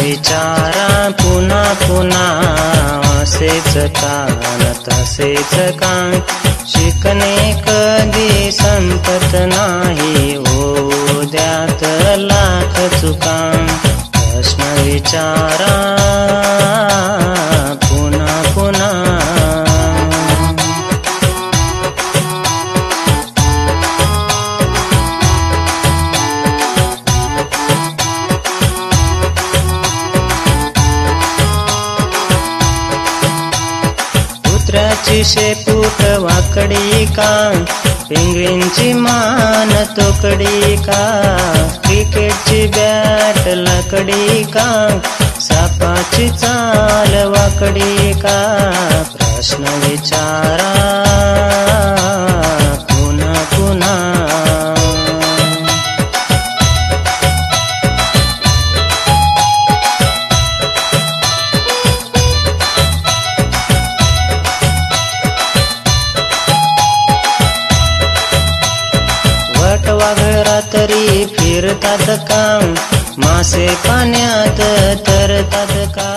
विचारा पुन्हा पुन्हा असेच का न तसेच का शिकणे कधी संपत नाही उद्यात लाख चुका प्रश्न विचारा पुन्हा पुन्हा कुत्र्याची शेपूट वाकडी का पेंग्विनची मान तोकडी का क्रिकेटची बॅट लाकडी का सापाची चाल वाकडी का प्रश्न विचारा पुन्हा पुन्हा वाघ रात्री फिरतात का मासे पाण्यात तरतात का